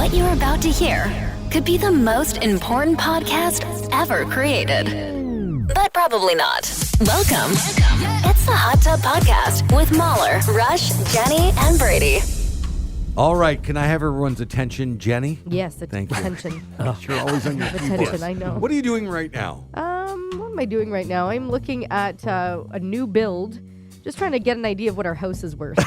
What you're about to hear could be the most important podcast ever created. But probably not. Welcome. It's the Hot Tub Podcast with Mahler, Rush, Jenny, and Brady. All right, can I have everyone's attention, Jenny? Yes, Thank you. attention. You're always on your Attention, keyboard. I know. What are you doing right now? What am I doing right now? I'm looking at a new build, just trying to get an idea of what our house is worth.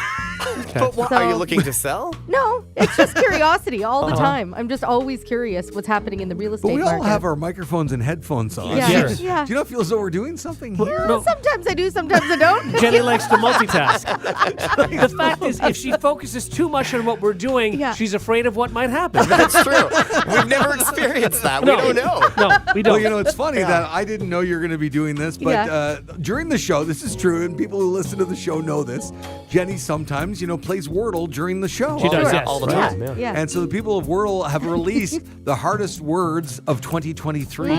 But what, are you looking to sell? No, it's just curiosity all the time. I'm just always curious what's happening in the real estate But we market. all have our microphones and headphones on. Yeah, Sure. yeah. Do you not feel as though we're doing something here? Well, sometimes I do, sometimes I don't. Jenny likes to multitask. The fact is, if she focuses too much on what we're doing, Yeah. she's afraid of what might happen. That's true. We've never experienced that. We don't know. No, we don't. Well, you know, it's funny that I didn't know you were going to be doing this, but Yeah. during the show, this is true, and people who listen to the show know this, Jenny sometimes, plays Wordle during the show. She does, yes. All the Yeah, time. yeah. And so the people of Wordle have released the hardest words of 2023.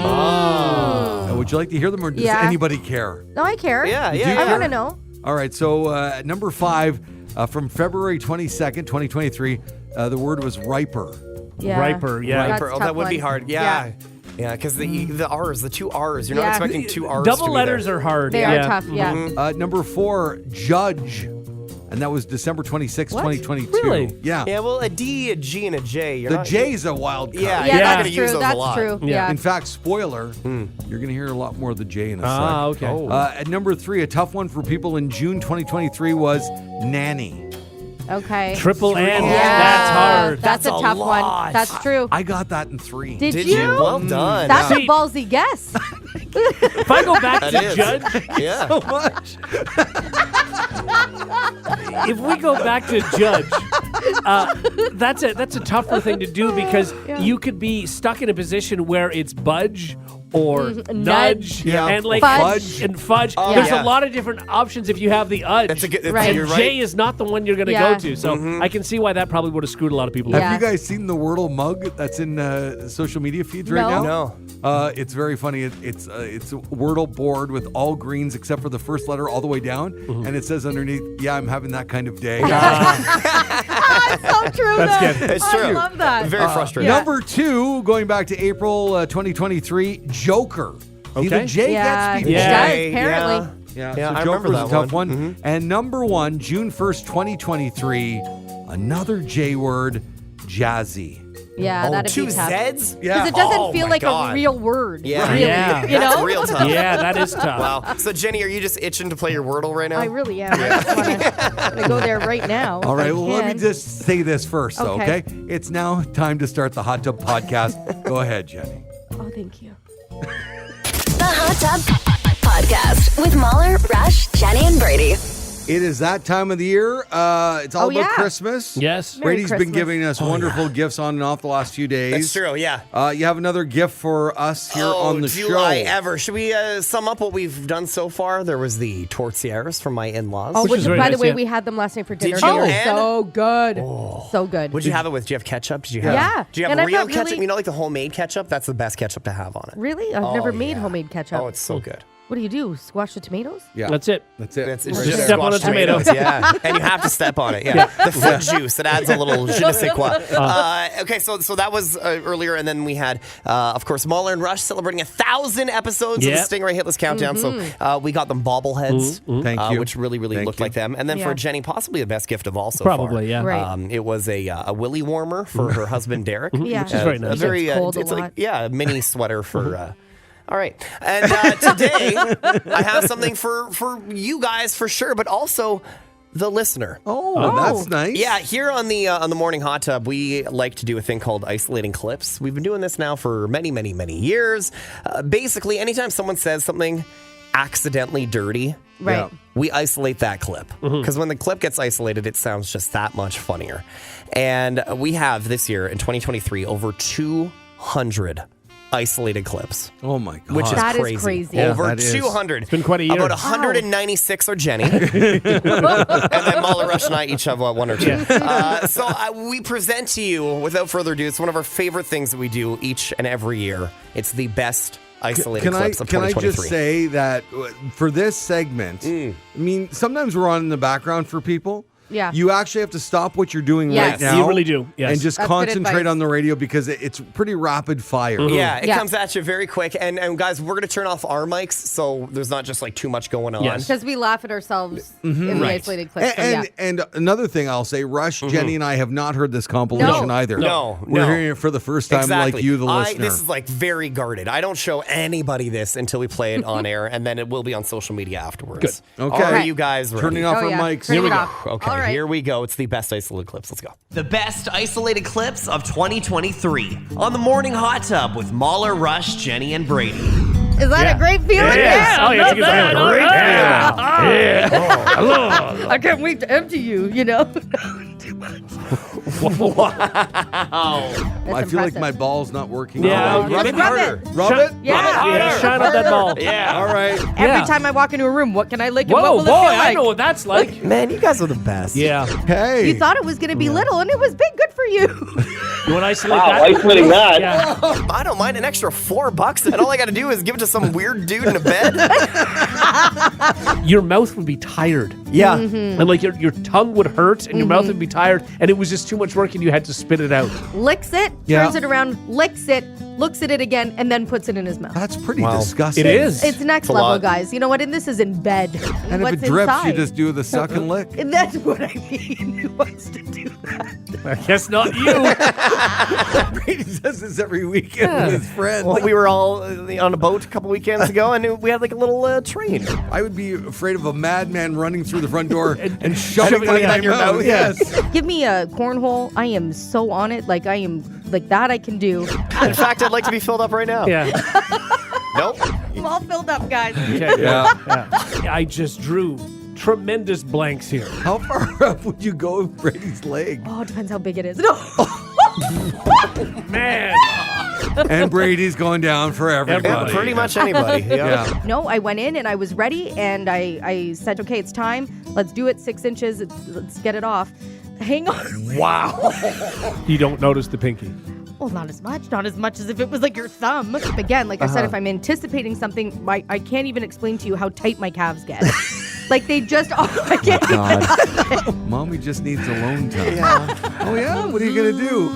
Would you like to hear them, or does Yeah. anybody care? No, I care. Yeah, Do yeah. you I care? want to know. All right, so number 5, from February 22nd, 2023, the word was riper. Yeah. Riper, yeah. That's Riper. a Oh, that tough would be one. hard. Yeah. Yeah, because the R's, the two R's, you're not Yeah. expecting two R's. Double to be letters there. are hard. They yeah. are tough, yeah. Number 4, judge. And that was December 26th, What? 2022. Really? Yeah. Yeah, well, a D, a G, and a J. You're The not, J's a wild card. Yeah, Yeah, you're not that's going to use true. those That's a lot. true. Yeah. Yeah. In fact, spoiler, you're going to hear a lot more of the J in a Ah, sec. okay. At number 3, a tough one for people in June 2023 was nanny. Okay. Triple N. Yeah. That's hard. That's a That's a tough one. lot. That's true. I got that in 3. Did you? Well Mm. done. That's a See- ballsy guess. If I go back That to is. judge, Yeah. So much. if we go back to judge, that's a tougher thing to do because you could be stuck in a position where it's budge or nudge Yeah. and like Fudge. and fudge. Oh, There's yeah. a lot of different options if you have the udge. That's a good. Right. You're And right. J is not the one you're going to Yeah. go to, so I can see why that probably would have screwed a lot of people. Yeah. up. Have you guys seen the Wordle mug that's in social media feeds right No. now? No. It's very funny. It's a Wordle board with all greens except for the first letter all the way down, and it says underneath, "Yeah, I'm having that kind of day." That's so true. That's though. good. It's I true. love that. Very frustrating. Yeah. Number 2, going back to April 2023, Joker. See, the Okay. J Yeah, gets it people. Yeah. does, apparently. Yeah, Yeah, so I Joker remember was that a tough one. one. And number 1, June 1st, 2023, another J word, jazzy. Yeah, Oh, that'd two be tough. Z's? Because it doesn't Oh, feel my like God. a real word. Yeah. Really. Yeah. You That's know? real tough. Yeah, that is tough. Wow. So, Jenny, are you just itching to play your Wordle right now? I really am. I just want to go there right now. All right, if I well, let me can. just say this first, though, Okay. okay? It's now time to start the Hot Tub Podcast. Go ahead, Jenny. Oh, thank you. The Hot Tub Podcast with Mahler, Rush, Jenny, and Brady. It is that time of the year. It's all Oh, about yeah. Christmas. Yes. Merry Brady's been Christmas. giving us wonderful gifts on and off the last few days. That's true, yeah. You have another gift for us here on the do show. I ever? Should we sum up what we've done so far? There was the tortillas from my in-laws. Oh, Which is very by the nice, way, yeah. we had them last night for dinner. Did you? They were And- so good. So good. What'd you have it with? Do you have ketchup? Did you have? Yeah. Do you have And I'm real not ketchup? really- You know, like the homemade ketchup. That's the best ketchup to have on it. Really? I've Oh, never made yeah. homemade ketchup. Oh, it's so good. What do? Squash the tomatoes? Yeah, That's it. That's it. It's Right just there. step on a squashed tomato. tomatoes, yeah. And you have to step on it, yeah. The fruit juice, it adds a little je ne sais quoi. Okay, so that was earlier, and then we had, of course, Mahler and Rush celebrating 1,000 episodes Yep. of the Stingray Hitless Countdown. So we got them bobbleheads, Thank you. which really Thank looked you. like them. And then Yeah. for Jenny, possibly the best gift of all so far. Probably, yeah. Right. It was a willy warmer for her husband Derek. Yeah. Which is very A nice. very, It's cold a it's like, lot. yeah, a mini sweater for. All right. And today, I have something for you guys for sure, but also the listener. Oh, that's nice. Yeah, here on the Morning Hot Tub, we like to do a thing called isolating clips. We've been doing this now for many, many, many years. Basically, anytime someone says something accidentally dirty, Right. Yeah. we isolate that clip. Because when the clip gets isolated, it sounds just that much funnier. And we have this year, in 2023, over 200 isolated clips. Oh my god. Which is That is crazy. crazy. Yeah, Over that is. 200. It's been quite a year. About 196 are Jenny. And then Mahler, Rush, and I each have one or two. So we present to you, without further ado, it's one of our favorite things that we do each and every year. It's the best isolated clips of Can I 2023. just say that for this segment, I mean, sometimes we're on in the background for people, Yeah. You actually have to stop what you're doing Yes. right now. You really do, yes. And just That's good concentrate advice. on the radio because it's pretty rapid fire. Yeah, it Yeah. comes at you very quick. And guys, we're going to turn off our mics so there's not just like too much going on. Yes. Because we laugh at ourselves in the Right. isolated clips. So, yeah. And another thing I'll say, Rush, Jenny, and I have not heard this compilation No. either. No, We're no. hearing it for the first time, Exactly. like you, the listener. This is like very guarded. I don't show anybody this until we play it on air, and then it will be on social media afterwards. Good. Okay. Are you guys ready? Turning off Oh, our yeah. mics. Turn Here we it go. off. Okay, All right. here we go. It's the best isolated clips. Let's go. The best isolated clips of 2023 on the Morning Hot Tub with Mahler, Rush, Jenny, and Brady. Is that a great feeling? Yes. Oh, yeah, it's a good feeling. Great Yeah. I love it. I can't wait to empty you, you know? I feel like my ball's not working. Yeah, All right. maybe rub harder. it. Rub it? Yeah, shine up that ball. Yeah. All right. Every Yeah. time I walk into a room, what can I lick and what Whoa, will boy, it feel like? I know what that's like. Man, you guys are the best. Yeah. Hey. You thought it was going to be little, and it was big. Good for you. You want to isolate Wow, that? isolating that. Yeah. I don't mind an extra $4, and all I got to do is give it to some weird dude in a bed. Your mouth would be tired. Yeah. And like your tongue would hurt and your mouth would be tired and it was just too much work and you had to spit it out. Licks it, Yeah. turns it around, licks it, looks at it again, and then puts it in his mouth. That's pretty Wow. disgusting. It is. It's next a level, lot. guys. You know what? And this is in bed. And What's if it drips, inside? you just do the suck and lick. And that's what I mean. Who wants to do that? I guess not you. Brady does this every weekend with his friends. Well, we were all on a boat a couple weekends ago, and we had like a little train. I would be afraid of a madman running through the front door and shoving shoving it it in down my your mouth. mouth. Yes. Give me a cornhole. I am so on it. Like I am like that I can do. In fact, I'd like to be filled up right now. Yeah. Nope. I'm all filled up, guys. Okay. Yeah. I just drew tremendous blanks here. How far up would you go with Brady's leg? Oh, it depends how big it is. No. Man. And Brady's going down for everybody. Everybody. Pretty much anybody. Yeah. Yeah. No, I went in and I was ready and I said, okay, it's time. Let's do it. 6 inches. Let's get it off. Hang on. Wow. You don't notice the pinky. Well, not as much. Not as much as if it was like your thumb. Again, like I said, if I'm anticipating something, I can't even explain to you how tight my calves get. Like they just, I can't even. Mommy just needs alone time. Yeah. Oh, yeah? What are you going to do?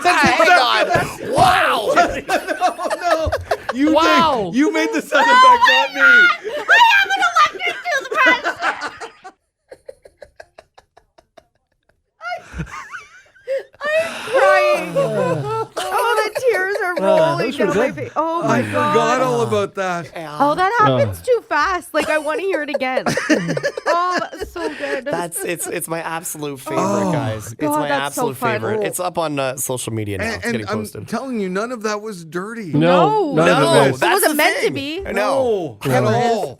Hang on. Wow. No. You Wow. You made the sound effect, not me. I have an electric toothbrush. I'm crying. Oh, the tears are rolling those were down my good. face. Oh I my forgot god. all about that. Oh, that happens too fast. Like I want to hear it again. Oh, that's so good. It's my absolute favorite, guys. It's God, my that's so absolute fun. favorite. It's up on social media now. It's And getting I'm posted. telling you, none of that was dirty. No. none No, of it. It that's wasn't the meant to thing. be. No. At all.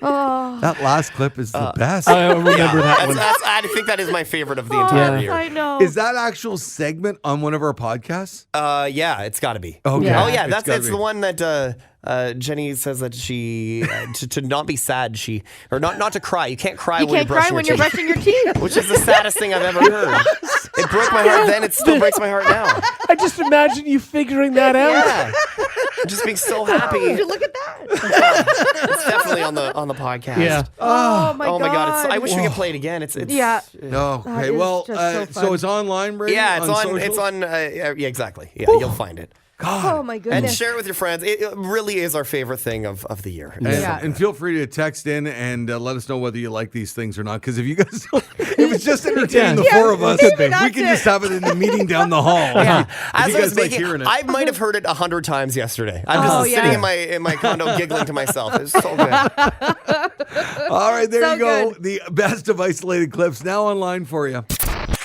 Oh, That last clip is the best. I remember that one. I think that is my favorite of the entire year. I know. Is that actual segment on one of our podcasts? Yeah, it's got to be. Okay. Yeah. Oh yeah, It's gotta it's be. the one that Jenny says that she to not be sad, or not to cry. You can't cry You when can't you're brushing cry when your you're teeth, brushing your teeth. which is the saddest thing I've ever heard. It broke my heart then. It still breaks my heart now. I just imagine you figuring that out. Yeah, just being so happy. Look at that. It's definitely on the podcast. Yeah. Oh my Oh god. my god! I wish we could play it again. It's Yeah. No. Okay. is Well, just so so fun. it's online, Brady? Yeah, it's on. socials? It's on. Yeah, exactly. Yeah, you'll find it. Oh my And goodness. share it with your friends. It really is our favorite thing of the year. And, Yeah. and feel free to text in and let us know whether you like these things or not. Because if you guys don't, if it's just entertaining the Yeah, four of us, maybe we that's can it. just have it in the meeting down the hall. Yeah. If As you I was guys like making, hearing it. I might have heard it 100 times yesterday. I'm just Oh, sitting yeah. in my condo giggling to myself. It's so good. All right, there So you go. good. The best of isolated clips now online for you.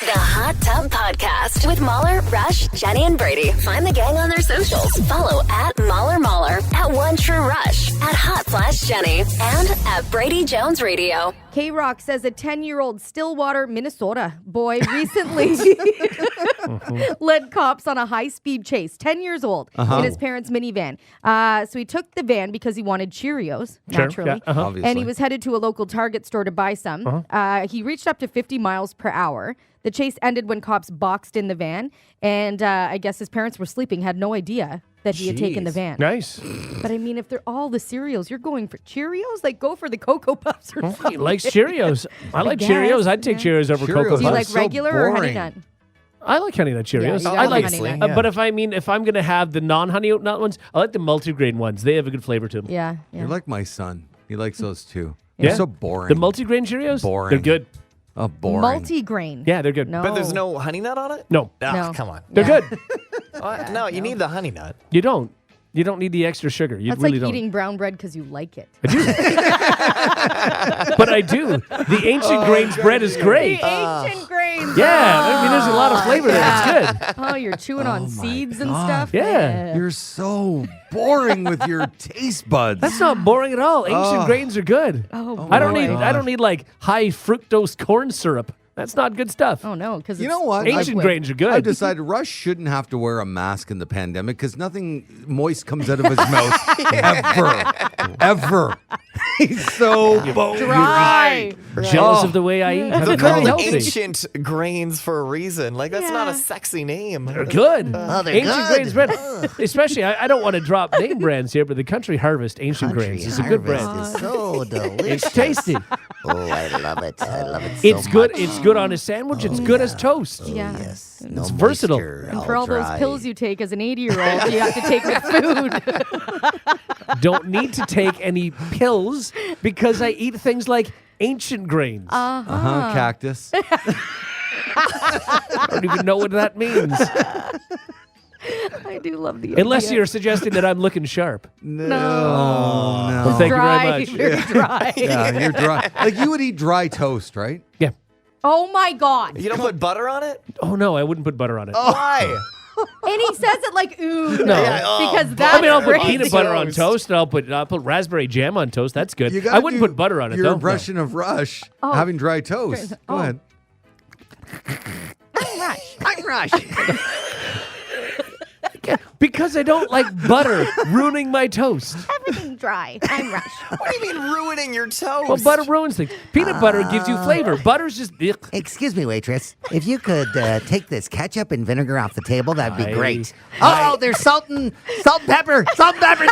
The Hot Tub Podcast with Mahler, Rush, Jenny, and Brady. Find the gang on their socials. Follow at Mahler, at One True Rush, at Hot Flash Jenny, and at Brady Jones Radio. K-Rock says a 10-year-old Stillwater, Minnesota boy recently led cops on a high-speed chase, 10 years old, in his parents' minivan. So he took the van because he wanted Cheerios, Sure, naturally. yeah, Obviously. And he was headed to a local Target store to buy some. He reached up to 50 miles per hour. The chase ended when cops boxed in the van, and I guess his parents were sleeping, had no idea that he had taken the Jeez. van. Nice. But I mean, if they're all the cereals, you're going for Cheerios? Like, go for the Cocoa Puffs or something. He likes Cheerios. I like guess, Cheerios. I'd take yeah. Cheerios over Cocoa Cheerios. Do you are like Puffs. so regular or Honey boring. Nut? I like Honey Nut Cheerios. you I gotta like, have Honey Nut. Nut. but if I'm gonna have the non-Honey Nut ones, I like the multigrain ones. They have a good flavor to them. Yeah. You're like my son. He likes those too. Yeah. They're so boring. The multigrain Cheerios, Boring. they're good. Oh, boring. Multi-grain. Yeah, they're good. No. But there's no honey nut on it? No, Ah, No. come on. they're Yeah. good. No, you need the honey nut. You don't. You don't need the extra sugar. You That's really like don't. eating brown bread because you like it. But I do. The ancient grains bread is great. Ancient grains. Yeah, I mean, there's a lot of flavor there. It's good. Oh, you're chewing on seeds and God. stuff. Yeah. You're so boring with your taste buds. That's not boring at all. Ancient grains are good. Oh, I don't boy. need. I don't need like high fructose corn syrup. That's not good stuff. Oh no, because You know what? Ancient grains are good. I've decided Rush shouldn't have to wear a mask in the pandemic because nothing moist comes out of his mouth ever. He's so dry. Jealous Oh. of the way I eat. They're I'm very called healthy. ancient grains for a reason. Like, that's not a Yeah. sexy name. They're good. Oh, they're ancient good. grains bread. Especially, I don't want to drop name brands here, but the Country Harvest Ancient Grains is a good brand. Harvest is so delicious. It's tasty. Oh, I love it. I love it so It's good. much. It's good on a sandwich. It's good as toast. Yeah. Yes. It's versatile. moisture, And for all those dry. pills you take as an 80-year-old, you have to take with food. Don't need to take any pills because I eat things like ancient grains. cactus. I don't even know what that means. I do love the Unless idea. you're suggesting that I'm looking sharp. No. Well, thank dry. you very much. You're dry. Yeah, you're dry. Like you would eat dry toast, right? Yeah. Oh my God. You don't put butter on it? Oh no, I wouldn't put butter on it. Why? And he says it like, ooh. No. Yeah, oh, Because butter. that's I mean, I'll put great. peanut butter on Toast. toast, and I'll put raspberry jam on toast. That's good. You gotta I wouldn't do put butter on it your though. impression of Rush Oh. having dry toast. Go ahead. I'm Rush. Because I don't like butter ruining my toast. Everything dry. I'm Rush. What do you mean ruining your toast? Well, butter ruins things. Peanut butter gives you flavor. Butter's just. Ugh. Excuse me, waitress. If you could take this ketchup and vinegar off the table, that'd be I- great. I- Oh, there's salt and pepper. Salt and pepper.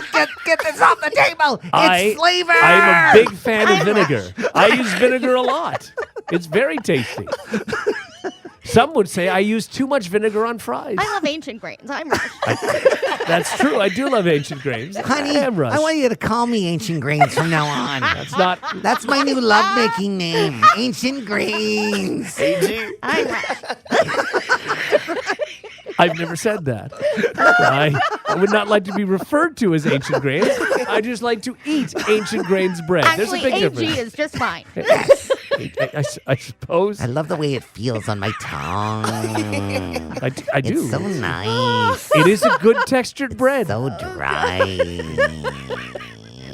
Get this off the table. It's flavor. I'm a big fan of vinegar. I use vinegar a lot. It's very tasty. Some would say I use too much vinegar on fries. I love ancient grains. I'm Rush. That's true. I do love ancient grains. Honey, I am Rush. I want you to call me Ancient Grains from now on. That's not. That's my new lovemaking name, Ancient Grains. AG? I'm Rush. I've never said that. I would not like to be referred to as ancient grains. I just like to eat ancient grains bread. There's a Actually, big AG difference. is just fine. I suppose. I love the way it feels on my tongue. I do. It's so nice. It is a good textured bread. So dry.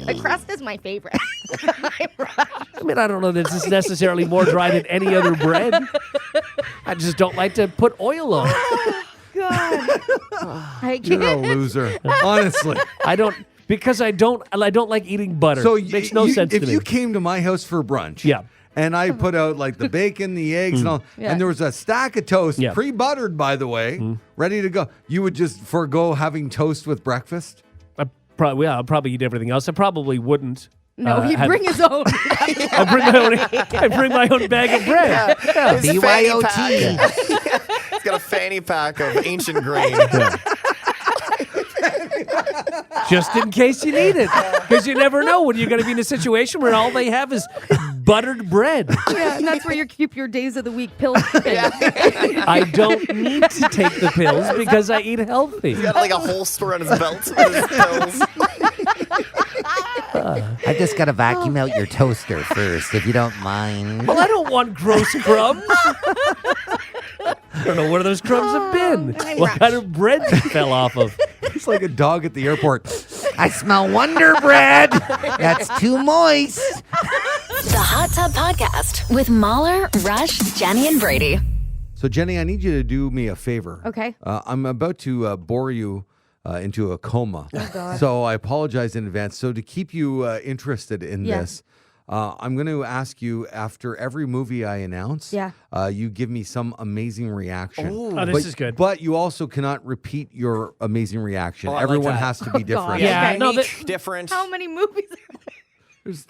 The crust is my favorite. I'm Rush. I mean, I don't know that this is necessarily more dry than any other bread. I just don't like to put oil on it. God. I You're a can't. loser. Honestly. I don't because I don't like eating butter. So It makes no sense if to me. you came to my house for brunch, Yeah. and I put out like the bacon, the eggs, and all, Yeah. and there was a stack of toast, Yeah. pre-buttered, by the way, ready to go. You would just forego having toast with breakfast? I'll probably eat everything else. I probably wouldn't. No, he'd have- bring his own. I bring my own bag of bread. His fanny BYOT. pack. He's got a fanny pack of ancient grain. Just in case you need it. Because you never know when you're going to be in a situation where all they have is buttered bread. Yeah, and that's where you keep your days of the week pills. I don't need to take the pills because I eat healthy. He's got like a holster on his belt with his pills. I just got to vacuum out your toaster first, if you don't mind. Well, I don't want gross crumbs. I don't know where those crumbs have been. What kind of bread they fell off of. It's like a dog at the airport. I smell Wonder Bread. That's too moist. The Hot Tub Podcast with Mahler, Rush, Jenny, and Brady. So, Jenny, I need you to do me a favor. Okay. I'm about to bore you into a coma. So I apologize in advance. So to keep you interested in Yeah. this, I'm going to ask you after every movie I announce. Yeah. You give me some amazing reaction. Oh, this is good. But you also cannot repeat your amazing reaction. I like Everyone that. has to be different. Yeah, Okay. no, Unique, different. How many movies are there?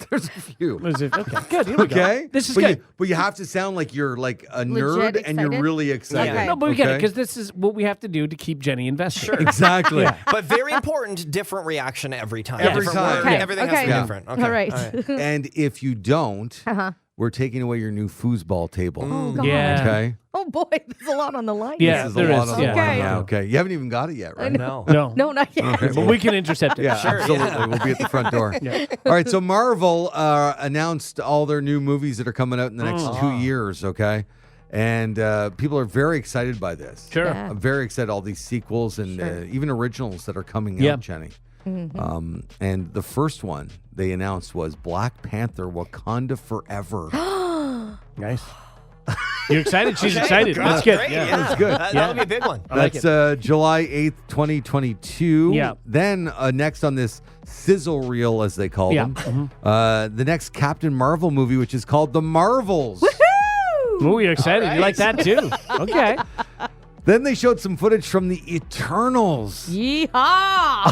There's a few. Okay, good. Here we go. Okay. This is but good. but you have to sound like you're like a Legit nerd and you're excited? really excited. Okay. No, but we get it Okay? because this is what we have to do to keep Jenny invested. Sure. Exactly. But very important, different reaction every time. Every Different time. word, Okay. Everything has to be Okay. different. Okay. All right. And if you don't, we're taking away your new foosball table. Oh, God. Yeah. Okay. Oh, boy. There's a lot on the line. Yeah, This is there a lot is, on the yeah. line. Okay. Yeah, okay. You haven't even got it yet, right? No. No. No, not yet. Okay, But we can intercept it. Yeah, Sure, absolutely. yeah. We'll be at the front door. All right, so Marvel announced all their new movies that are coming out in the next 2 years, okay? And people are very excited by this. Sure. Yeah. I'm very excited, all these sequels and even originals that are coming Yeah. out, Jenny. And the first one they announced was Black Panther Wakanda Forever. Nice. You're excited? She's Okay, excited. That's good. Great, Yeah. That's good. That would be a big one. I like That's July 8th, 2022. Yeah. Then next on this sizzle reel, as they call Yeah. them, the next Captain Marvel movie, which is called The Marvels. Ooh, you're excited. You like that too? Okay. Then they showed some footage from the Eternals. Yeehaw!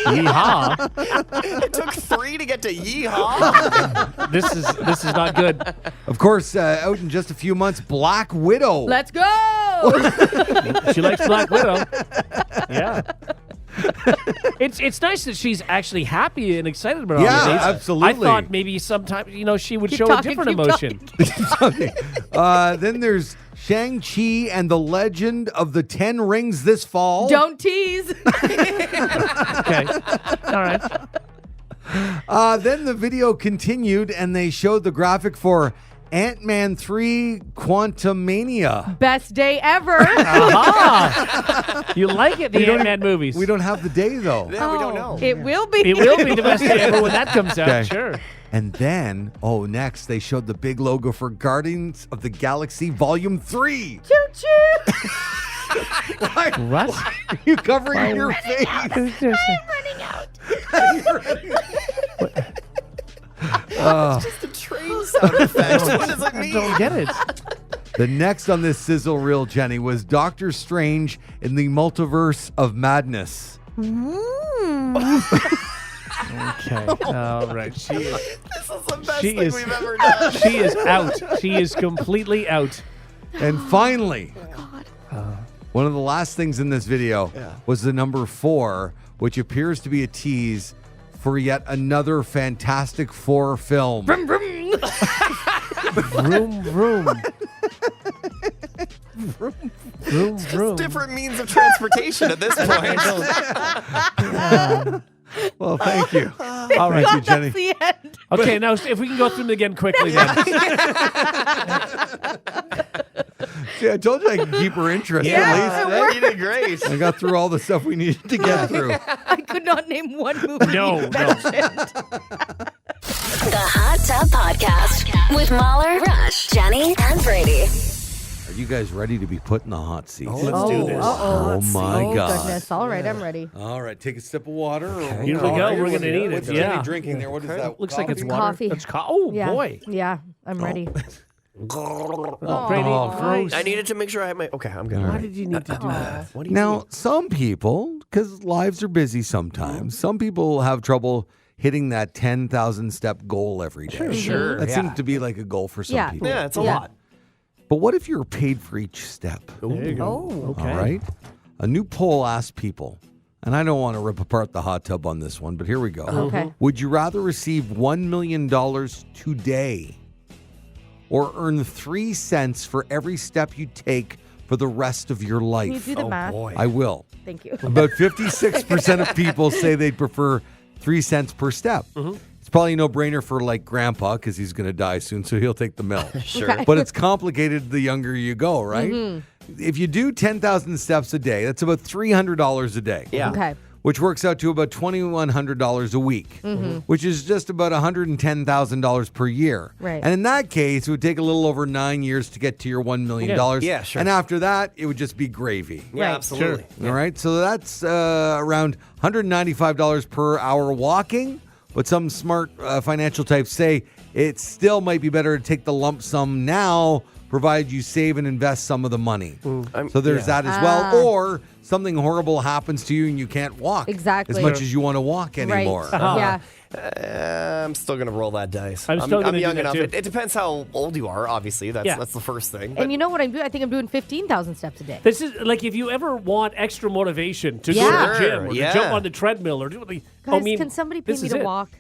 Yeehaw. It took 3 to get to yeehaw. This is not good. Of course, out in just a few months, Black Widow. Let's go! She likes Black Widow. Yeah. It's nice that she's actually happy and excited about all Yeah, of these. absolutely. I thought maybe sometimes, she would Keep show talking, a different keep emotion. talking. Then there's Shang-Chi and the Legend of the Ten Rings this fall. Don't tease. Okay. All right. Then the video continued and they showed the graphic for Ant-Man 3 Quantumania. Best day ever. Aha! You like it, the Ant-Man movies. We don't have the day, though. Yeah, we don't know. It will be. It will be the best day ever when that comes out. Okay. Sure. And then, next they showed the big logo for Guardians of the Galaxy Volume 3. Choo-choo. Why What? are you covering your face? I'm running out. Just a train sound effect. What does it mean? Don't get it. The next on this sizzle reel, Jenny, was Doctor Strange in the Multiverse of Madness. Okay. All right. She is. This is the best She thing is- we've ever done. She is out. She is completely out. And finally, one of the last things in this video was the number 4, which appears to be a tease for yet another Fantastic Four film. Vroom vroom. Vroom vroom. Different means of transportation at this point. Well, thank you. All right. Thank you, Jenny. That's the end. Okay, now if we can go through them again quickly then. See, I told you I could keep her interest Yeah. at least. You did great. I got through all the stuff we needed to get through. I could not name one movie. No, you no. mentioned. The Hot Tub Podcast with Mahler, Rush, Jenny, and Brady. Are you guys ready to be put in the hot seat? Let's do this. Oh, my Oh, God. goodness. All right, I'm ready. All right, take a sip of water. or- Here we go. We're gonna need it. What's Yeah. Jenny drinking there? What is that? Looks like it's Coffee? water. Coffee. It's oh Yeah. boy. Yeah, I'm ready. Brady, gross. I needed to make sure I had my. Okay, I'm good. why did you need to do that? What do you Now, some people, because lives are busy sometimes, some people have trouble hitting that 10,000 step goal every day. Sure, That yeah. seems to be like a goal for some Yeah. people. Yeah, it's a Yeah. lot. But what if you're paid for each step? There you go. Oh. Okay. All right. A new poll asked people, and I don't want to rip apart the hot tub on this one, but here we go. Okay. Would you rather receive $1 million today or earn 3 cents for every step you take for the rest of your life? Can you do the math? Boy. I will. Thank you. About 56% of people say they'd prefer 3 cents per step. It's probably a no-brainer for like grandpa because he's going to die soon, so he'll take the mill. Sure. Okay. But it's complicated the younger you go, right? If you do 10,000 steps a day, that's about $300 a day. Yeah. Okay. Which works out to about $2,100 a week, which is just about $110,000 per year. Right. And in that case, it would take a little over 9 years to get to your $1 million. Yeah, sure. And after that, it would just be gravy. Yeah, Right. absolutely. All right. So that's around $195 per hour walking. But some smart financial types say it still might be better to take the lump sum now, provided you save and invest some of the money. So there's that as well. Or something horrible happens to you and you can't walk Exactly. as much as you want to walk anymore. Yeah. I'm still going to roll that dice. I'm still gonna young do that enough. too. It depends how old you are, obviously. That's the first thing. And you know what I'm doing? I think I'm doing 15,000 steps a day. This is like if you ever want extra motivation to go Yeah. to the gym or Yeah. to jump on the treadmill or do the. Guys, can somebody pay this me is to it. walk?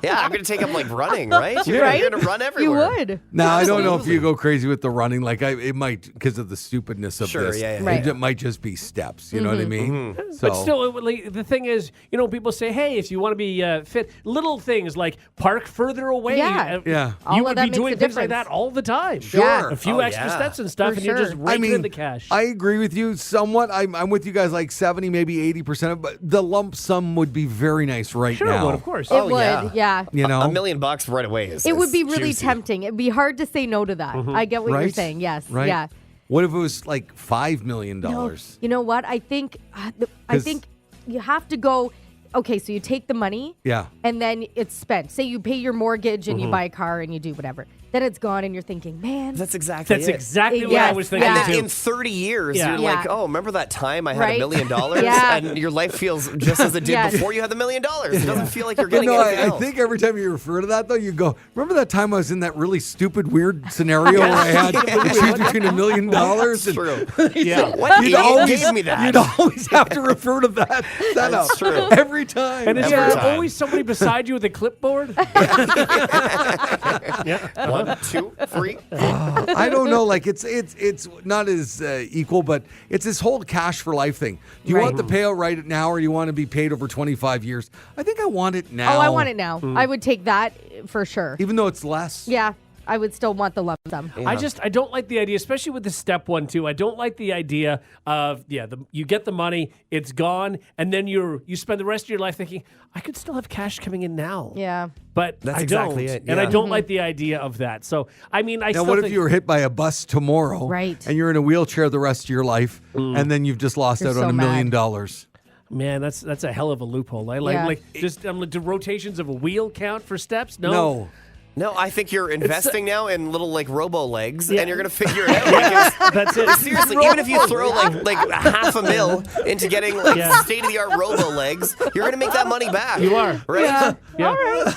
Yeah, I'm going to take up like running, right? You're Right? going to run You everywhere. would. Now, I don't know if Absolutely. you go crazy with the running. Like, it might, because of the stupidness of Sure, this. yeah, yeah. Right. It might just be steps. You know what I mean? So, But still, like, the thing is, people say, hey, if you want to be fit, little things like park further away. Yeah. Yeah. All You of would that be makes doing a things like difference. that all the time. Sure. A few Oh, extra yeah. steps and stuff, For and you're just sure. raking in the cash. I agree with you somewhat. I'm with you guys like 70, maybe 80% of, but the lump sum would be very nice right sure, now. well, of course. It Oh, would, yeah. You know? $1 million right away is It would be really juicy. tempting. It'd be hard to say no to that. I get what you're Right? saying. Yes. Right? Yeah. What if it was like $5 million? No, you know what? I think I 'Cause- think you have to go. Okay, so you take the money, Yeah. and then it's spent. Say you pay your mortgage and you buy a car and you do whatever. Then it's gone, and you're thinking, man, That's exactly That's it. exactly what Yes, I was thinking yeah. And too. in 30 years, Yeah. you're Yeah. like, oh, remember that time I had Right? $1 million? Yeah. And your life feels just as it did Yes. before you had the $1 million. It doesn't feel like you're But getting no, anything I else. think every time you refer to that, though, you go, remember that time I was in that really stupid, weird scenario where I had to choose between $1 million? That's and true. Yeah. What You'd idiot always, gave me that? you'd always have to refer to that setup That's true. every time. And is Every there time. always somebody beside you with a clipboard? Yeah. 1, 2, 3. I don't know. Like it's not as equal, but it's this whole cash for life thing. Do you Right. want the payout right now, or do you want to be paid over 25 years? I think I want it now. oh, I want it now. I would take that for sure. even though it's less. Yeah, I would still want the lump sum. I don't like the idea, especially with the step one too. I don't like the idea of you get the money, it's gone, and then you spend the rest of your life thinking I could still have cash coming in now. Yeah. But That's I exactly don't, it, and I yeah. don't like the idea of that. So I mean, I Now, still what think if you were hit by a bus tomorrow, Right. and you're in a wheelchair the rest of your life, and then you've just lost You're out so on $1 million? mad. man, that's a hell of a loophole. I Yeah. like just do rotations of a wheel count for steps? No. No, I think you're investing now in little like robo legs, Yeah. and you're gonna figure it out. Because That's it. seriously, even if you throw like $500,000 into getting like Yeah. state of the art robo legs, you're gonna make that money back. You are. right. Yeah.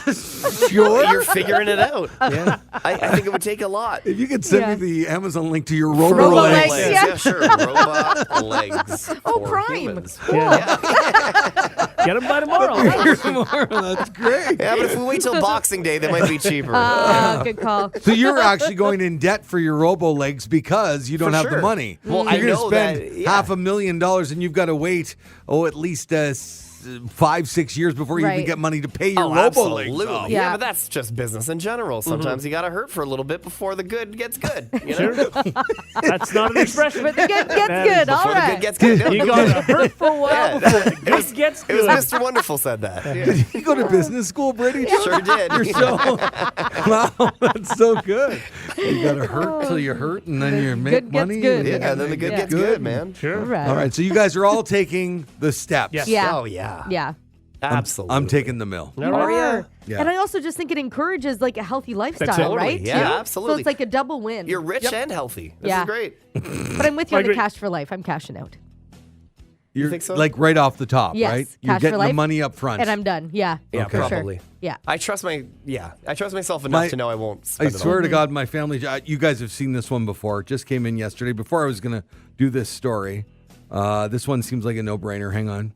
Sure. You're figuring it out. Yeah, I think it would take a lot. If you could send Yeah. me the Amazon link to your Robo Robo legs, legs. yeah. sure. Robot legs. Oh, for Prime. humans. Get them by tomorrow. That's great. Yeah, but if we wait till Boxing Day, they might be cheaper. Good call. So you're actually going in debt for your robo legs because you don't For have the sure. money. Well, you're I going to know spend that, yeah. $500,000 and you've got to wait at least 5-6 years before you even Right. get money to pay your Oh, robo legs. absolutely. off. Yeah. Yeah. but that's just business in general. Sometimes you got to hurt for a little bit before the good gets good. You know? Sure. That's not an expression. But the good gets That good. All Before the good right. gets good. No, You got to hurt for a while Yeah. before the good gets It was good. Mr. Wonderful said that. Yeah. Did you go to business school, Brady? Sure did. You're so wow, that's so good. You got to hurt till you hurt, and then you make Good gets money. good. Yeah, then the good Yeah. gets good, man. Sure. All right. All right, so you guys are all taking the steps. Yes. Yeah. Oh, yeah. Yeah. Absolutely. I'm taking the mill. You All right. are. Yeah. And I also just think it encourages like a healthy lifestyle, Totally. right? Yeah, too? absolutely. So it's like a double win. You're rich and healthy. This Yeah. is great. But I'm with you I on the agree. cash for life. I'm cashing out. You're think so? like right off the top, Yes, right? You're cash for getting the life. money up front. And I'm done. Yeah. Yeah, for probably. Sure. Yeah. I trust myself enough to know I won't I spend it swear all. to God, my family, you guys have seen this one before. It just came in yesterday before I was going to do this story. This one seems like a no-brainer. Hang on.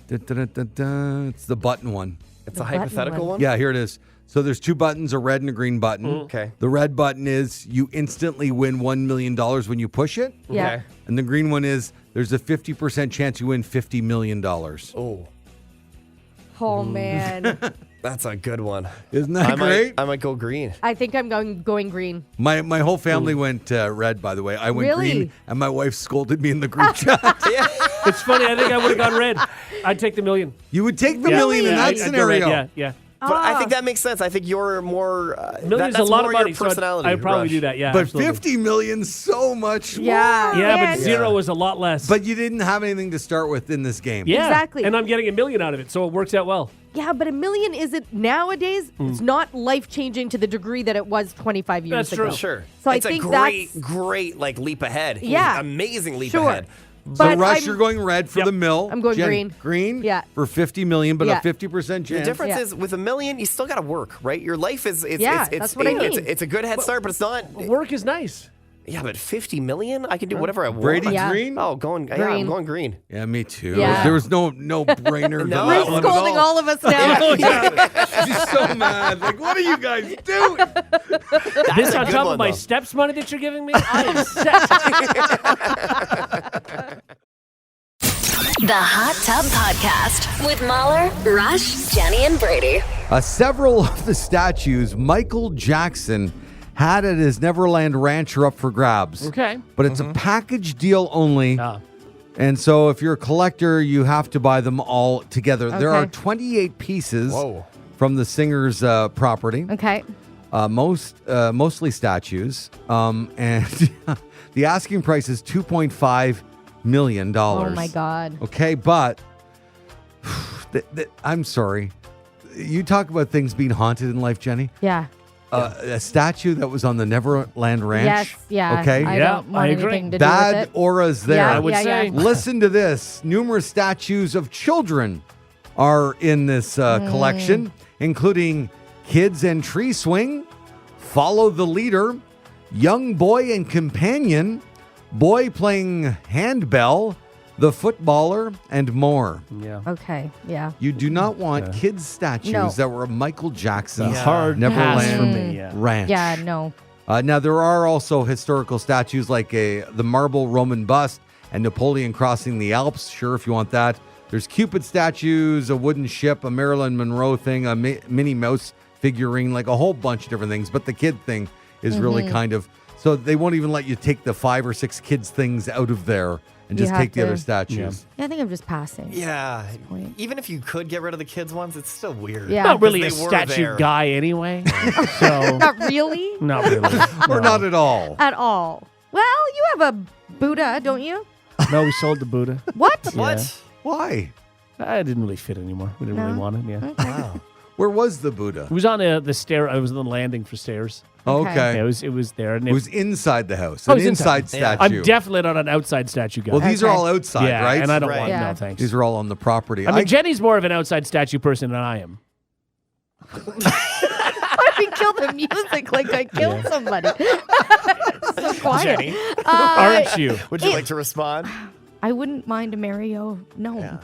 Da-da-da-da-da. It's the button one. It's The a button hypothetical one? Yeah, here it is. So there's two buttons, a red and a green button. Okay. The red button is you instantly win $1 million when you push it. Yeah. Okay. And the green one is there's a 50% chance you win $50 million. Oh, Oh man. that's a good one. Isn't that great? I might go green. I think I'm going green. My whole family went red, by the way. I went Really? green, and my wife scolded me in the group chat. It's funny. I think I would have gone red. I'd take the million. You would take the million in that I'd go red. scenario. Yeah, yeah. But I think that makes sense. I think you're more. Million's that's a lot more of money. Your So personality. I'd probably Rush. do that. Yeah, But absolutely. 50 million, so much Yeah. more. Yeah, man. but zero was a lot less. But you didn't have anything to start with in this game. yeah, Exactly. And I'm getting $1 million out of it, so it works out well. Yeah, but $1 million isn't nowadays. It's not life changing to the degree that it was 25 years That's ago. true. Sure. So it's I think a that's great like leap ahead. Yeah. Amazing leap Sure. ahead. So, But Rush, I'm- you're going red for Yep. the mill. I'm going green. Green? Yeah. For 50 million, but Yeah. a 50% chance. The difference Yeah. is with $1 million, you still got to work, right? Your life is That's what I mean. It's a good head start, but it's not. Work is nice. Yeah, but 50 million, I can do whatever I want. Brady Yeah. green? Oh, I'm Green. going green. Yeah, me too. Yeah. There was no brainer. No. to We're that one at scolding all of us now. Oh, yeah. She's so mad. Like, what are you guys doing? This a on good top one, of my though. steps money that you're giving me, I am set. The Hot Tub Podcast with Mahler, Rush, Jenny, and Brady. Several of the statues Michael Jackson had at his Neverland Ranch are up for grabs. Okay. But it's a package deal only. Ah. And so if you're a collector, you have to buy them all together. There are Okay. 28 pieces Whoa. from the singer's property. Okay. Mostly statues. And the asking price is $2.5 million. Oh my God. Okay, but I'm sorry. You talk about things being haunted in life, Jenny. Yeah. A statue that was on the Neverland Ranch. Yes. Yeah. Okay. I Yeah, don't want I agree. anything to do Bad with it. auras there. Yeah, I would say. Listen to this. Numerous statues of children are in this collection, including Kids and Tree Swing, Follow the Leader, Young Boy and Companion, Boy Playing Handbell, The Footballer, and more. Yeah. Okay. Yeah. You do not want kids' statues No. that were of Michael Jackson's Hard Neverland pass for me. Yeah. Ranch. Yeah. No. Now, there are also historical statues like the marble Roman bust and Napoleon crossing the Alps. Sure, if you want that. There's Cupid statues, a wooden ship, a Marilyn Monroe thing, a Minnie Mouse figurine, like a whole bunch of different things. But the kid thing is really kind of... So they won't even let you take the 5 or 6 kids things out of there and You just have take the to- other statues. I think I'm just passing. Yeah. point. Even if you could get rid of the kids ones, it's still weird. Yeah. Not really a Because they were statue there. guy anyway. So, Not really. not really. Or not at all. At all. Well, you have a Buddha, don't you? No, we sold the Buddha. What? What? Why? It didn't really fit anymore. We didn't really No? want it. Yeah. Wow. Where was the Buddha? It was on the stair. I was on the landing for stairs. Okay. Yeah, it was there. And It was inside the house. Oh, An it was inside. inside Yeah. statue. I'm definitely not an outside statue guy. Well, these are Okay. all outside, yeah, right? and I don't Right. want Yeah. no thanks. These are all on the property. I mean, Jenny's more of an outside statue person than I am. Why did we kill the music like I killed somebody? So quiet. Jenny, Aren't you? would you like to respond? I wouldn't mind a Mario gnome. Yeah.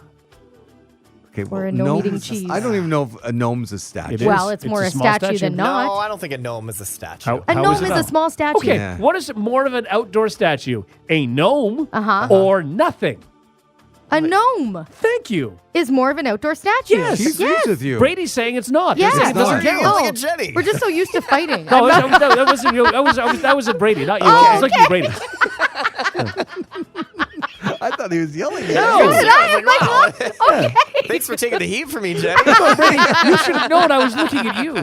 Okay, Or a gnome eating gnome's cheese. I don't even know if a gnome's a statue. It is. Well, it's It's more a a small statue than statue. not. No, I don't think a gnome is a statue. How- A how gnome it is not? a small statue. Okay, Yeah. what is more of an outdoor statue? A gnome or nothing? A gnome Thank you. is more of an outdoor statue. Yes. He's yes. with you. Brady's saying it's not. He's Yes. saying it doesn't not. count. No. Look at Jenny. We're just so used to fighting. No, I'm not- that wasn't you. That was Brady, not you. I was looking at Brady. I thought he was yelling at No. you. Did I? I'm like, oh, okay. Thanks for taking the heat from me, Jenny. Brady, you should have known I was looking at you.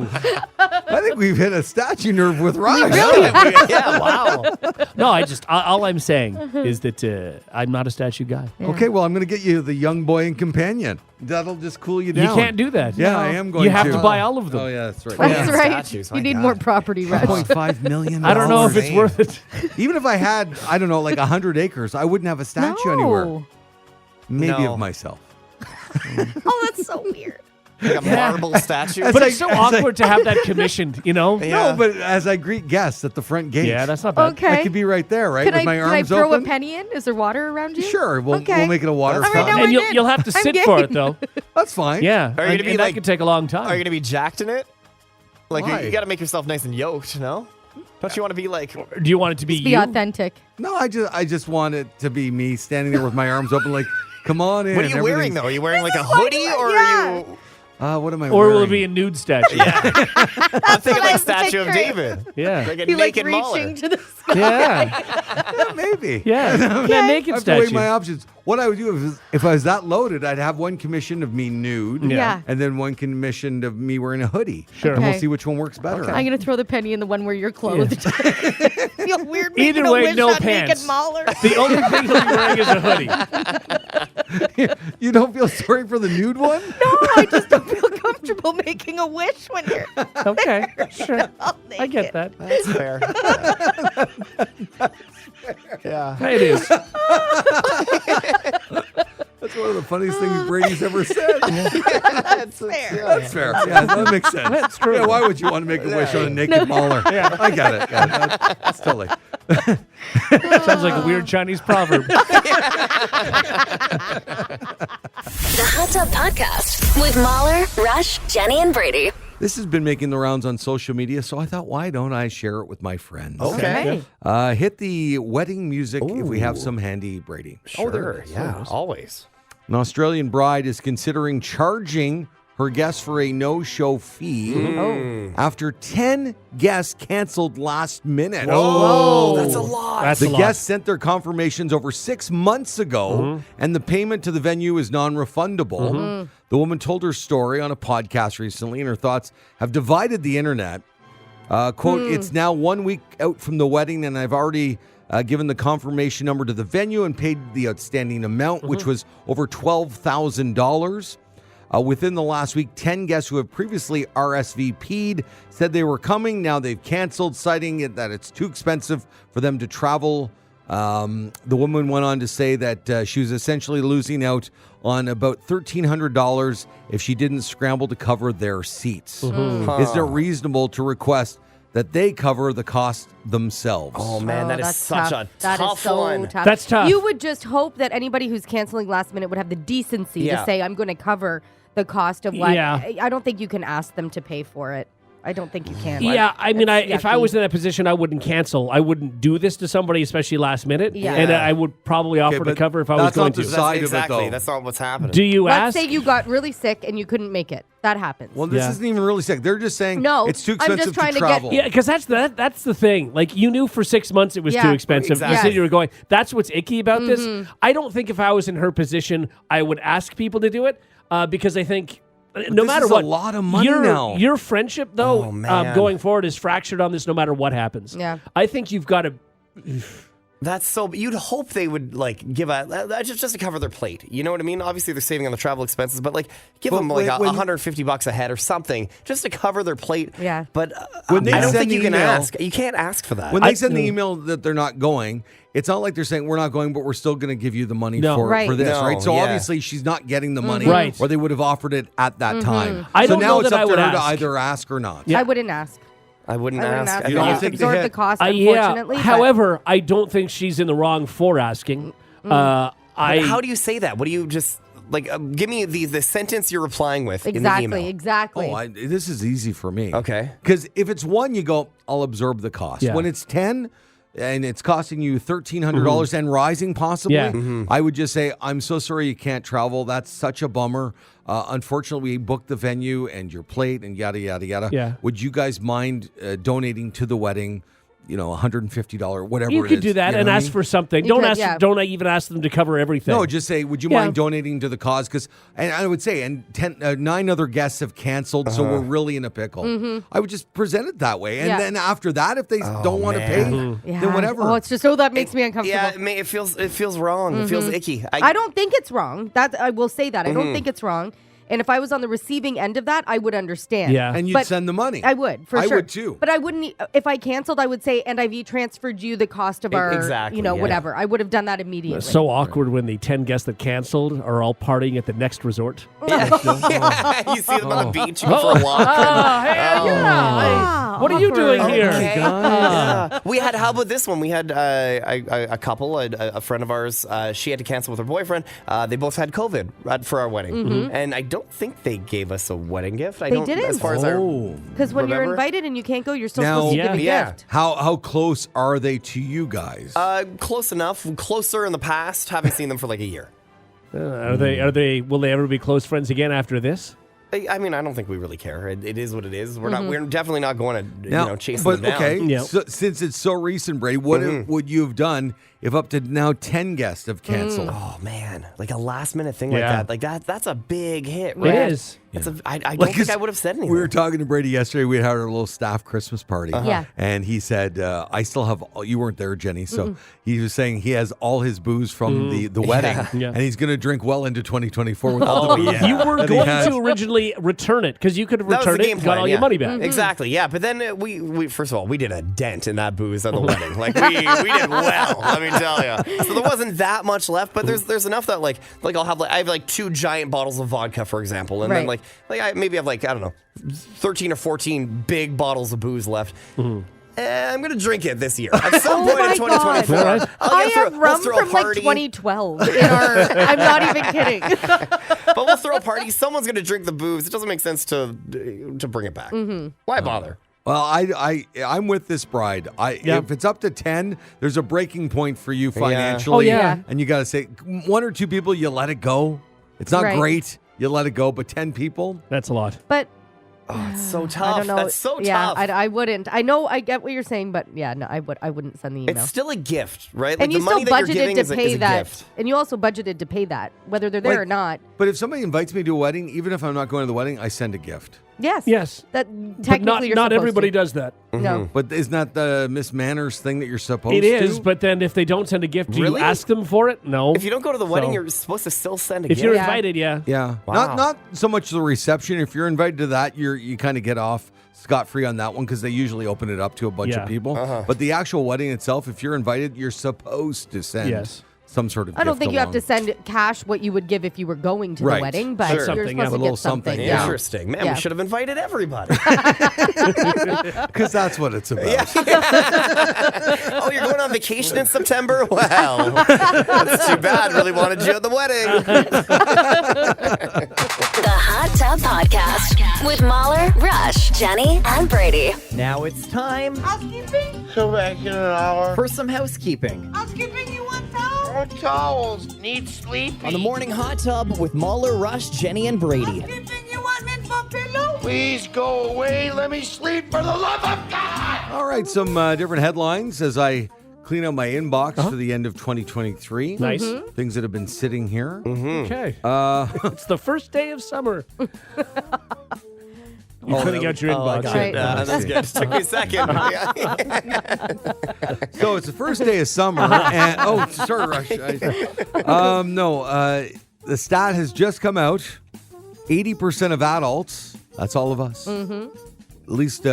I think we've hit a statue nerve with Rush. Yeah, wow. No, all I'm saying is that I'm not a statue guy. Okay, well, I'm going to get you the young boy and companion. That'll just cool you down. You can't do that. Yeah, I am going You to. have to buy all of them. Oh, yeah, that's right. That's Yeah. right. Statues, You my need God. more property, Rush. $1.5 million. I don't know if it's Insane. worth it. Even if I had, I don't know, like 100 acres, I wouldn't have a statue anywhere. No. Maybe No. of myself. Oh, that's so weird. Like a marble statue. But it's so awkward to have that commissioned, you know? Yeah. No, but as I greet guests at the front gate. Yeah, that's not bad. Okay. I could be right there, right? Can With I, my can I arms throw open. a penny in? Is there water around you? Sure, we'll Okay. make it a water All right, fountain. now And we're in. you'll have to I'm sit for it, game. though. That's fine. Yeah. Are you and, gonna be and like- that could take a long time. Are you going to be jacked in it? Like, Why? you got to make yourself nice and yoked, no? Don't you want to be like... Do you want it to be Be you? authentic. No, I just want it to be me standing there with my arms open, like, come on in. What are you wearing, everything's- though? Are you wearing like a hoodie or yeah. are you... What am I Or wearing? will it be a nude statue? I'm thinking what I like was Statue of picturing. David. Yeah. Like a He like naked reaching Mahler. to the sky. Yeah. Maybe. Yeah. That naked I have to weigh statue. my options. What I would do if I was that loaded, I'd have one commissioned of me nude. Yeah. And then one commissioned of me wearing a hoodie. Sure. And we'll Okay. see which one works better. I'm gonna throw the penny in the one where you're clothed. Feel weird. Either making a way, wish no on pants. Naked Mahler. The only thing he'll be wearing is a hoodie. You don't feel sorry for the nude one? No, I just don't feel comfortable making a wish when you're Okay. Sure. all I get naked. that. That's fair. Yeah. It is. That's one of the funniest things Brady's ever said. That's fair. That's fair. Yeah, that makes sense. That's true. Yeah, why would you want to make a wish on a naked Mahler? Yeah. I get it. Yeah, that's totally. Sounds like a weird Chinese proverb. The Hot Tub Podcast with Mahler, Rush, Jenny, and Brady. This has been making the rounds on social media, so I thought, why don't I share it with my friends? Okay. Hit the wedding music if we have some handy, Brady. Sure. Yeah. Always. An Australian bride is considering charging her guests for a no-show fee after 10 guests canceled last minute. Oh, that's a lot. That's The a lot. guests sent their confirmations over 6 months ago, and the payment to the venue is non-refundable. The woman told her story on a podcast recently, and her thoughts have divided the internet. Quote, it's now 1 week out from the wedding, and I've already given the confirmation number to the venue and paid the outstanding amount, which was over $12,000. Within the last week, 10 guests who have previously RSVP'd said they were coming. Now they've canceled, citing it that it's too expensive for them to travel. The woman went on to say that she was essentially losing out on about $1,300 if she didn't scramble to cover their seats. Is it reasonable to request that they cover the cost themselves? Oh, man, that is that's such tough. a That is tough so one. tough. That's tough. You would just hope that anybody who's canceling last minute would have the decency Yeah. to say, I'm going to cover the cost of what. Yeah. I don't think you can ask them to pay for it. I don't think you can. Yeah, I mean, It's if I yucky. was in that position, I wouldn't cancel. I wouldn't do this to somebody, especially last minute. Yeah. And I would probably offer to but cover if I was that's going not the to. side of it, exactly. though. That's not what's happening. Do you Let's ask? say you got really sick and you couldn't make it. That happens. Well, this Yeah. isn't even really sick. They're just saying No, it's too I'm just expensive trying to to get- travel. Yeah, because that's the thing. Like, you knew for 6 months it was Yeah, too expensive. exactly. You said you Yes. were going. That's what's icky about this. I don't think if I was in her position, I would ask people to do it because I think no this matter is a what, lot of money your, now. Your friendship, though, Oh, man. going forward is fractured on this no matter what happens. Yeah. I think you've got to. That's so. You'd hope they would like give just to cover their plate. You know what I mean? Obviously, they're saving on the travel expenses, but like give But them like when- $150 a head or something just to cover their plate. Yeah. But When they I don't send think the you can email- ask. You can't ask for that. When they send the email that they're not going, it's not like they're saying we're not going, but we're still going to give you the money No. for Right. this, No, right? So yeah. obviously she's not getting the money, Right. or they would have offered it at that time. I so don't now know it's that up I to would her to ask. either ask or not. Yeah. I wouldn't ask. I wouldn't I wouldn't ask. ask. You don't I'll think the absorb hit- the cost, Yeah. unfortunately. but- However, I don't think she's in the wrong for asking. But how do you say that? What do you just like? Give me the sentence you're replying with in the Exactly, email. exactly. Oh, this is easy for me. Okay. Because if it's one, you go, I'll absorb the cost. Yeah. When it's 10 and it's costing you $1,300 and rising possibly, Yeah. I would just say, I'm so sorry you can't travel. That's such a bummer. Unfortunately, we booked the venue and your plate and yada, yada, yada. Yeah. Would you guys mind donating to the wedding? You know, $150, whatever You it could is. do that You know and what I ask mean? for something. You Don't could, ask. yeah. Don't even ask them to cover everything. No, just say, would you Yeah. mind donating to the cause? Because, and I would say, and 9 other guests have canceled, so we're really in a pickle. I would just present it that way. And Yeah. then after that, if they don't want to pay, Yeah. then whatever. Oh, it's just that makes me uncomfortable. Yeah, it feels wrong. It feels icky. I don't think it's wrong. That I will say that. I don't think it's wrong. And if I was on the receiving end of that, I would understand. Yeah. and you'd But send the money. I would, for I sure. would too. But I wouldn't, if I canceled, I would say, and I've transferred you the cost of our, Exactly, yeah. whatever. I would have done that immediately. It's so awkward when the 10 guests that canceled are all partying at the next resort. You see them on the beach you go for a walk. What are you doing here? Okay. Yeah. We had. How about this one? We had a couple, a friend of ours. She had to cancel with her boyfriend. They both had COVID for our wedding, and I don't think they gave us a wedding gift. I They don't, didn't? as far as Oh. Because when you're Remember? invited and you can't go, you're still Now- supposed to give a Yeah. gift. How close are they to you guys? close enough. Closer in the past. Haven't seen them for like a year. Are they? Will they ever be close friends again after this? I mean, I don't think we really care. It is what it is. We're not. We're definitely not going to chasing but, them down. okay, Yeah. so, since it's so recent, Brady, what would you have done if up to now 10 guests have canceled? Oh man, like a last minute thing like Yeah. that. Like that's a big hit. It Right? is. I don't Like, think I would have said anything. We were talking to Brady yesterday. We had our little staff Christmas party. Yeah. And he said, I still have, you weren't there, Jenny. So he was saying he has all his booze from the wedding. Yeah. And he's going to drink well into 2024 with all the booze. You were that he going has. to originally return it because you could have That was the returned it game and got plan, all yeah. your money back. Exactly, yeah. But then we first of all, we did a dent in that booze at the wedding. Like we did well, let me tell you. So there wasn't that much left, but there's enough that like I have like 2 giant bottles of vodka, for example, and then Right. like I maybe have like, I don't know, 13 or 14 big bottles of booze left. I'm gonna drink it this year. At some point my in 2024. God. I have rum from like 2012 in our. I'm not even kidding. But we'll throw a party. Someone's gonna drink the booze. It doesn't make sense to bring it back. Why bother? Well, I'm with this bride. Yeah. If it's up to 10, there's a breaking point for you financially. Oh, yeah. And you got to say, 1 or 2 people, you let it go. It's not Right. great. You let it go. But 10 people, That's a lot. But Oh, it's so tough. I don't know. That's so yeah, tough. I wouldn't. I know. I get what you're saying, but yeah, no, I wouldn't send the email. It's still a gift, right? Like and you the money still that you're giving budgeted is to a pay that, gift. and you also budgeted to pay that, whether they're there Like- or not. but if somebody invites me to a wedding, even if I'm not going to the wedding, I send a gift. Yes. Yes. That But technically you're not supposed everybody to. does that. No. But isn't that the Miss Manners thing that you're supposed It to? is, but then if they don't send a gift, do Really? you ask them for it? No. If you don't go to the wedding, So- you're supposed to still send a If gift. you're Yeah. invited, yeah. Yeah. Wow. Not so much the reception. If you're invited to that, you kind of get off scot-free on that one because they usually open it up to a bunch Yeah. of people. But the actual wedding itself, if you're invited, you're supposed to send Yes. some sort of I don't gift think you have to along. send cash what you would give if you were going to Right. the wedding, but Sure. you're Something, yeah. supposed A to little get something. something, Yeah. Interesting. Man, Yeah. we should have invited everybody. Because that's what it's about. Oh, you're going on vacation in September? Well, that's too bad. Really wanted you at the wedding. The Hot Tub Podcast with Mahler, Rush, Jenny, and Brady. Now it's time Housekeeping? Come back in an hour. for some housekeeping Housekeeping, you want towels? More towels. Need sleep. on the Morning Hot Tub with Mahler, Rush, Jenny, and Brady. Housekeeping, you want mint for pillow? Please go away. Let me sleep for the love of God. All right, some different headlines as I clean out my inbox for the end of 2023. Nice. Things that have been sitting here. Okay. It's the first day of summer. You're cleaning out your inbox. got Right. it. That's good. Just took me a second. So it's the first day of summer, and sorry, Rush. The stat has just come out. 80% of adults, that's all of us. At least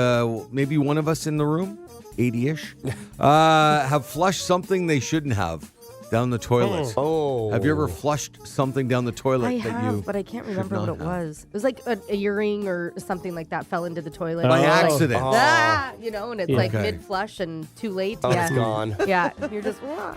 maybe one of us in the room, 80-ish, have flushed something they shouldn't have down the toilet. Oh. Have you ever flushed something down the toilet I that have, you but I can't remember not what it have? was. It was like a earring or something like that fell into the toilet. by Oh. accident? Ah, and it's like Okay. mid-flush and too late. Oh, yeah. it's gone. Yeah, you're just. "Ah."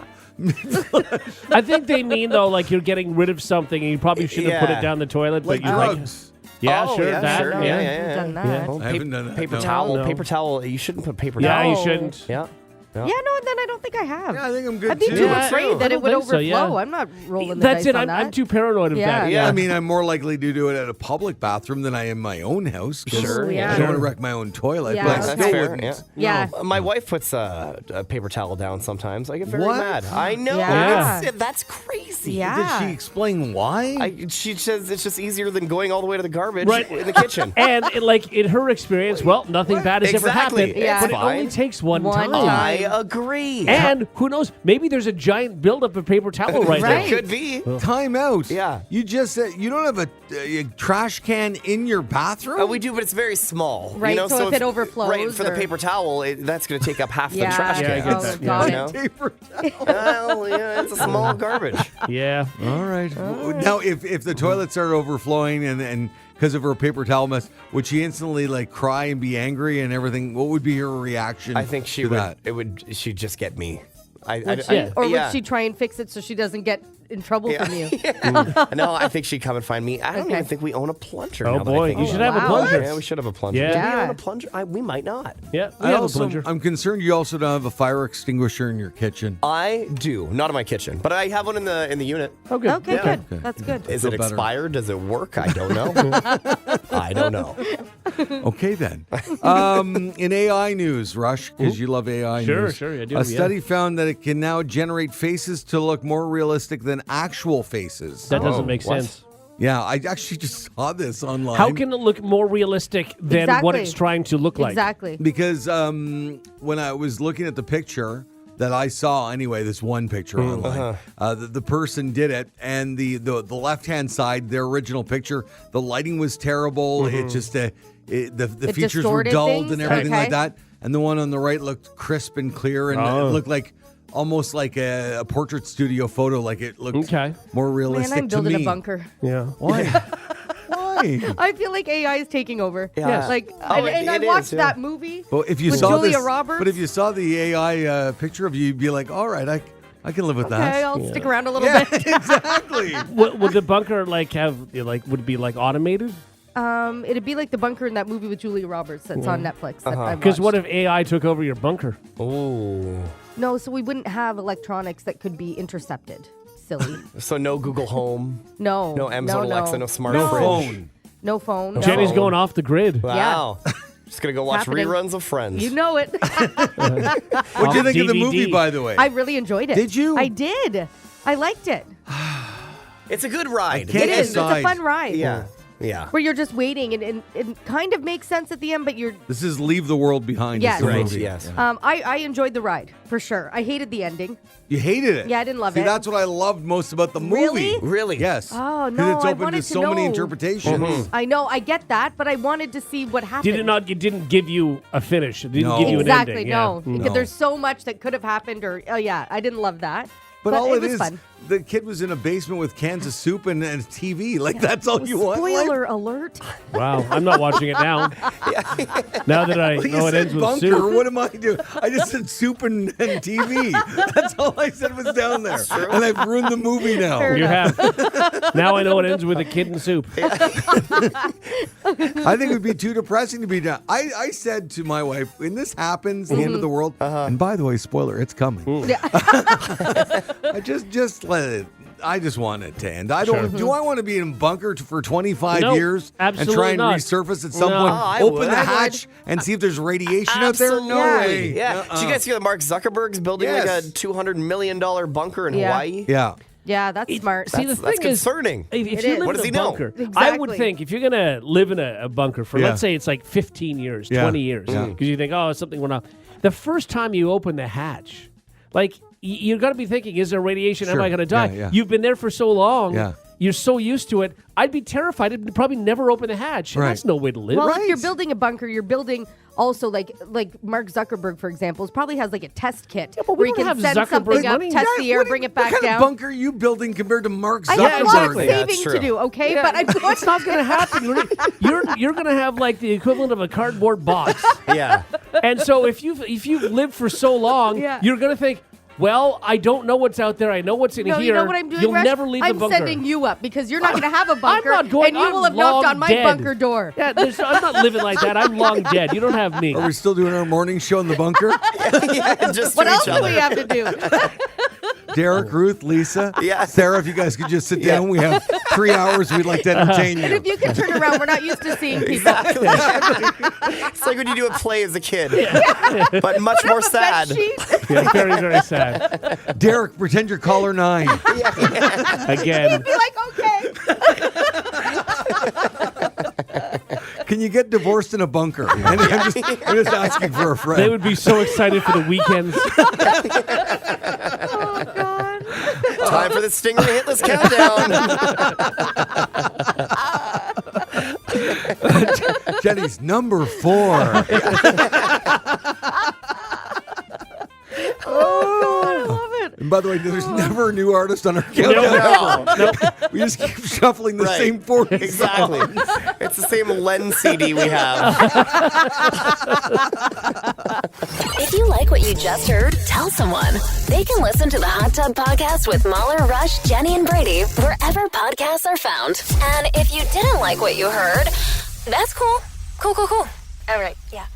I think they mean, though, like you're getting rid of something and you probably shouldn't have put Yeah. it down the toilet, Like but you like. drugs. Yeah, Oh, sure. yeah, that. sure. Yeah. Yeah. Done that. Well, I haven't done that, Paper no. towel. No. Paper towel. You shouldn't put paper Yeah, towel. you shouldn't. Yeah. Yeah, no, then I don't think I have. Yeah, I think I'm good I'd be too. too Yeah, afraid I that it don't would think so, overflow. yeah. I'm not rolling the That's dice it. on I'm that. too paranoid of Yeah. that. Yeah, I mean, I'm more likely to do it at a public bathroom than I am my own house. 'Cause Sure, yeah. I don't want to wreck my own toilet, Yeah, but I that's still fair, wouldn't. yeah. Yeah. My wife puts a paper towel down sometimes. I get very What? mad. I know. Yeah. That's crazy. Yeah. Did she explain why? She says it's just easier than going all the way to the garbage Right. in the kitchen. And like in her experience, well, nothing bad has ever Exactly. happened. Yeah. But It's it only fine. takes one One time. time. I agree. And who knows? Maybe there's a giant buildup of paper towel right, Right. there. Could be. Time out. Yeah. You just said you don't have a trash can in your bathroom? We do, but it's very small. Right, You know? so if it overflows Right, for the or- paper towel, that's going to take up half Yeah. the trash Yeah, I can. get Oh, that. got You it. know? Paper towel. Well, yeah, it's a small garbage. Yeah. All right. Now, if the toilet started overflowing and because of her paper towel mess, would she instantly like cry and be angry and everything? What would be her reaction? I think she to would. that? She'd just get me. Or would she try and fix it so she doesn't get in trouble from you? No, I think she'd come and find me. I don't even think we own a plunger. Oh, now that boy. I think You should have a plunger. Yeah, we should have a plunger. Yeah. Do we Yeah. own a plunger? We might not. Yeah, we have a also, plunger. I'm concerned you also don't have a fire extinguisher in your kitchen. I do. Not in my kitchen, but I have one in the unit. Oh, good. Okay, good. That's good. Is Feel it better. expired? Does it work? I don't know. I don't know. Okay, then. In AI news, Rush, because you love AI Sure, news. sure, I do, A yeah. study found that it can now generate faces to look more realistic than actual faces. That doesn't make what? sense. Yeah, I actually just saw this online. How can it look more realistic than what Exactly. it's trying to look like? Exactly. Because when I was looking at the picture that I saw, anyway, this one picture online, the person did it, and the left-hand side, their original picture, the lighting was terrible. It just the features were distorted dulled things? and everything Okay. like that. And the one on the right looked crisp and clear, and it looked like almost like a portrait studio photo. Like it looked Okay. more Man, realistic I'm to building me. a bunker. Yeah. Why? Why? I feel like AI is taking over. Yeah. Like, Oh, and I it is, watched yeah. that movie. Well, if you with saw Julia this, Roberts. but if you saw the AI picture of you, you'd be like, all right, I can live with Okay, that. I'll stick around a little Yeah, bit. exactly. Would the bunker would it be like automated? It'd be like the bunker in that movie with Julia Roberts that's on Netflix. That I Because what watched. if AI took over your bunker? Oh. No, so we wouldn't have electronics that could be intercepted. Silly. So no Google Home, No. no Amazon Alexa, no smart No fridge. phone. No phone. No. Jenny's going off the grid. Wow. Just gonna go watch Happening. reruns of Friends. You know it. What'd you think of the DVD. movie, by the way? I really enjoyed it. Did you? I did. I liked it. It's a good ride. can't It is. It's decide. a fun ride. Yeah. Yeah. Where you're just waiting and it kind of makes sense at the end, but you're. This is Leave the World Behind. Yes. Is the Right. movie. Yes. I enjoyed the ride for sure. I hated the ending. You hated it. Yeah, I didn't love See, it. that's what I loved most about the movie. Really? Really? Yes. Oh, 'Cause no, it's I open wanted to to so many know. interpretations. I know, I get that, but I wanted to see what happened. It didn't give you a finish. It didn't No. give you an Exactly, ending. no. Yeah. Because there's so much that could have happened, or I didn't love that. But all it it was is, fun. the kid was in a basement with cans of soup and a TV. Like, that's all you want. in life? Spoiler alert. Wow, I'm not watching it now. Now that I Well, you know it said ends with bunker. soup. What am I doing? I just said soup and TV. That's all I said was down there. And I've ruined the movie now. Fair You have. Now I know it ends with a kid in soup. I think it would be too depressing to be done. I said to my wife, when this happens, the end of the world, and by the way, spoiler, it's coming. I just let it. I just want it to end. I don't. Sure. Do I want to be in a bunker for 25 No, years and absolutely try and not. resurface at some No. point? Oh, I Open would. the I would. hatch and see if there's radiation out there. No way. Yeah. Did you guys hear that Mark Zuckerberg's building like Yes. a $200 million bunker in Yeah. Hawaii? Yeah. Yeah, that's smart. See, the That's thing is, concerning. if It you is. live What in does a he know? bunker, I would Exactly. think if you're gonna live in a bunker for, Yeah. let's say it's like 15 years, Yeah. 20 years, Yeah. because you think, oh, something went off. The first time you open the hatch, like you're gonna be thinking, is there radiation? Am Sure. I gonna die? Yeah, yeah. You've been there for so long. Yeah. You're so used to it. I'd be terrified. I'd probably never open the hatch. Right. That's no way to live. Well, Right. if you're building a bunker, you're building also like Mark Zuckerberg, for example, probably has like a test kit but we where you don't can have send Zuckerberg something up, money. test Yeah, the air, what- bring it back what kind down. of bunker are you building compared to Mark I Zuckerberg? have a lot of Exactly. Yeah, saving that's to true. do, okay? But I'm It's not going to happen. You're going to have like the equivalent of a cardboard box. Yeah. And so if you've lived for so long, Yeah. you're going to think, well, I don't know what's out there. I know what's in No, here. you know what I'm doing, You'll Rush? never leave I'm the bunker. sending you up because you're not going to have a bunker, I'm not going. and you will I'm have knocked long on my dead. bunker door. Yeah, I'm not living like that. I'm long dead. You don't have me. Are we still doing our morning show in the bunker? Yeah, just What to else each do other. we have to do? Derek, Ruth, Lisa, Yeah. Sarah, if you guys could just sit down, we have 3 hours. We'd like to entertain And you. if you can turn around, we're not used to seeing people. It's like when you do a play as a kid, but much more Bed sad. sheet. Yeah, very, very sad. Derek, pretend you're caller 9. Again. Be like, okay. Can you get divorced in a bunker? And I'm just asking for a friend. They would be so excited for the weekends. Oh, God. Time for the Stingray Hitless Countdown. Jenny's number 4. Oh, God, I love it. And by the way, there's never a new artist on our countdown. No. We just keep shuffling the same 40 Exactly. It's the same Len CD we have. If you like what you just heard, tell someone. They can listen to the Hot Tub Podcast with Mahler, Rush, Jenny, and Brady wherever podcasts are found. And if you didn't like what you heard, that's cool. Cool. All right, yeah.